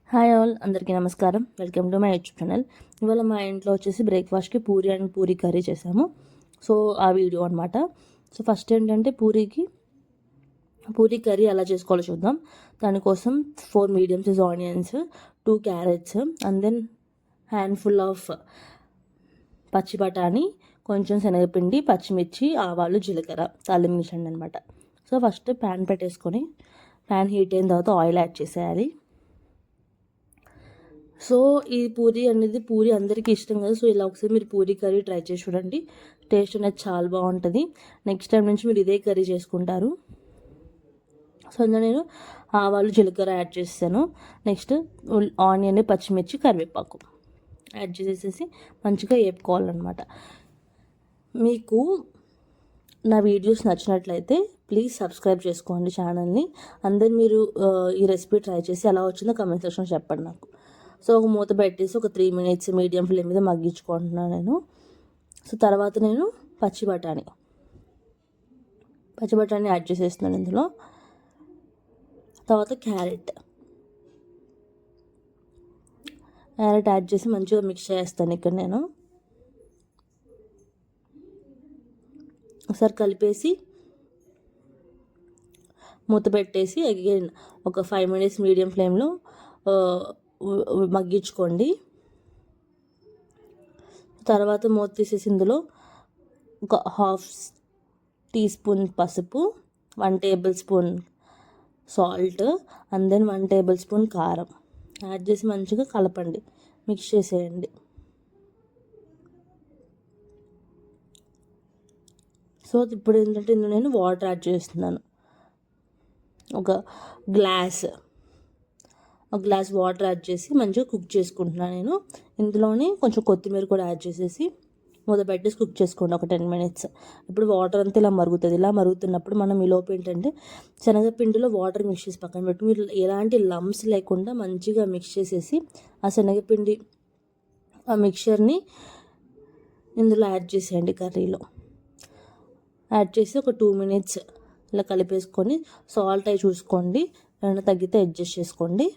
Hi all, అందరికీ నమస్కారం. Welcome to my YouTube channel. ఇవాళ మా ఇంట్లో వచ్చేసి బ్రేక్ఫాస్ట్కి పూరి అండ్ పూరి కర్రీ చేసాము. సో ఆ వీడియో అనమాట. సో ఫస్ట్ ఏంటంటే పూరి కర్రీ ఎలా చేసుకోవాలో చూద్దాం. దానికోసం 4 medium size onions, 2 carrots and then handful of పచ్చి బఠానీ, కొంచెం శనగపిండి, పచ్చిమిర్చి, ఆవాలు, జీలకర్ర తాలించండి అనమాట. సో ఫస్ట్ ప్యాన్ పెట్టేసుకొని ప్యాన్ హీట్ అయిన తర్వాత ఆయిల్ యాడ్ చేసేయాలి. సో ఈ పూరి అందరికీ ఇష్టం కదా. సో ఇలా ఒకసారి మీరు పూరి కర్రీ ట్రై చేసి చూడండి. టేస్ట్ అనేది చాలా బాగుంటుంది. నెక్స్ట్ టైం నుంచి మీరు ఇదే కర్రీ చేసుకుంటారు. సో అందులో నేను ఆవాలు, జీలకర్ర యాడ్ చేస్తాను. నెక్స్ట్ ఆనియన్, పచ్చిమిర్చి, కరివేపాకు యాడ్ చేసేసి మంచిగా వేపుకోవాలన్నమాట. మీకు నా వీడియోస్ నచ్చినట్లయితే ప్లీజ్ సబ్స్క్రైబ్ చేసుకోండి ఛానల్ని. అందరు మీరు ఈ రెసిపీ ట్రై చేసి ఎలా వచ్చిందో కమెంట్ సెక్షన్లో చెప్పండి నాకు. సో ఒక మూత పెట్టేసి ఒక 3 minutes మీడియం ఫ్లేమ్ మీద మగ్గించుకుంటున్నాను నేను. సో తర్వాత నేను పచ్చి బఠానీ యాడ్ చేసేస్తున్నాను ఇందులో. తర్వాత క్యారెట్ యాడ్ చేసి మంచిగా మిక్స్ చేస్తాను ఇక్కడ నేను. ఒకసారి కలిపేసి మూత పెట్టేసి అగైన్ ఒక 5 minutes మీడియం ఫ్లేమ్లో మగ్గించుకోండి. తర్వాత మూత తీసేసి ఇందులో ఒక 1/2 teaspoon పసుపు, 1 tablespoon salt and then 1 tablespoon కారం యాడ్ చేసి మంచిగా కలపండి, మిక్స్ చేసేయండి. సో ఇప్పుడు ఏంటంటే ఇందులో నేను వాటర్ యాడ్ చేస్తున్నాను. ఒక గ్లాస్ వాటర్ యాడ్ చేసి మంచిగా కుక్ చేసుకుంటున్నాను నేను. ఇందులోనే కొంచెం కొత్తిమీర కూడా యాడ్ చేసేసి మూత పెట్టేసి కుక్ చేసుకోండి ఒక 10 minutes. ఇప్పుడు వాటర్ అంతా ఇలా మరుగుతుంది. ఇలా మరుగుతున్నప్పుడు మనం ఈ లోపు ఏంటంటే శనగపిండిలో వాటర్ మిక్స్ చేసి పక్కన పెట్టి మీరు ఎలాంటి లమ్స్ లేకుండా మంచిగా మిక్స్ చేసేసి ఆ శనగపిండి ఆ మిక్చర్ని ఇందులో యాడ్ చేసేయండి. కర్రీలో యాడ్ చేసి ఒక 2 minutes ఇలా కలిపేసుకొని సాల్ట్ అవి చూసుకోండి, ఏమైనా తగ్గితే అడ్జస్ట్ చేసుకోండి.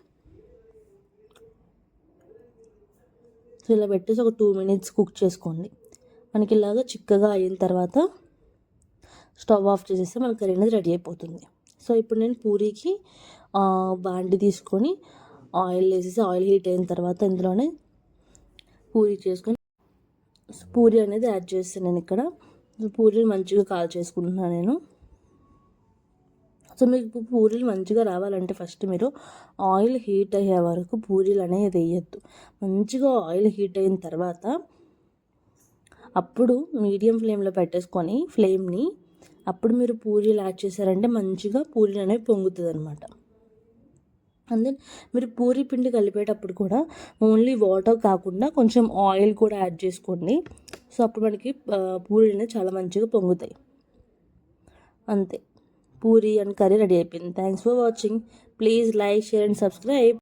సో ఇలా పెట్టేసి ఒక 2 minutes కుక్ చేసుకోండి. మనకి ఇలాగా చిక్కగా అయిన తర్వాత స్టవ్ ఆఫ్ చేసేస్తే మన కర్రీ అనేది రెడీ అయిపోతుంది. సో ఇప్పుడు నేను పూరీకి బాండి తీసుకొని ఆయిల్ వేసేసి ఆయిల్ హీట్ అయిన తర్వాత ఇందులోనే పూరి అనేది యాడ్ చేస్తాను నేను ఇక్కడ. పూరీలు మంచిగా కాల్ చేసుకుంటున్నాను నేను. సో మీకు పూరీలు మంచిగా రావాలంటే ఫస్ట్ మీరు ఆయిల్ హీట్ అయ్యే వరకు పూరీలు అనేది వేయద్దు. మంచిగా ఆయిల్ హీట్ అయిన తర్వాత అప్పుడు మీడియం ఫ్లేమ్లో పెట్టేసుకొని ఫ్లేమ్ని అప్పుడు మీరు పూరీలు యాడ్ చేశారంటే మంచిగా పూరీలు అనేవి పొంగుతుంది అనమాట. అండ్ దెన్ మీరు పూరీ పిండి కలిపేటప్పుడు కూడా ఓన్లీ వాటర్ కాకుండా కొంచెం ఆయిల్ కూడా యాడ్ చేసుకోండి. సో అప్పుడు మనకి పూరీలు అనేవి చాలా మంచిగా పొంగుతాయి. అంతే, పూరి అండ్ కర్రీ రెడీ అయిపోయింది. Thanks for watching. Please like, share and subscribe.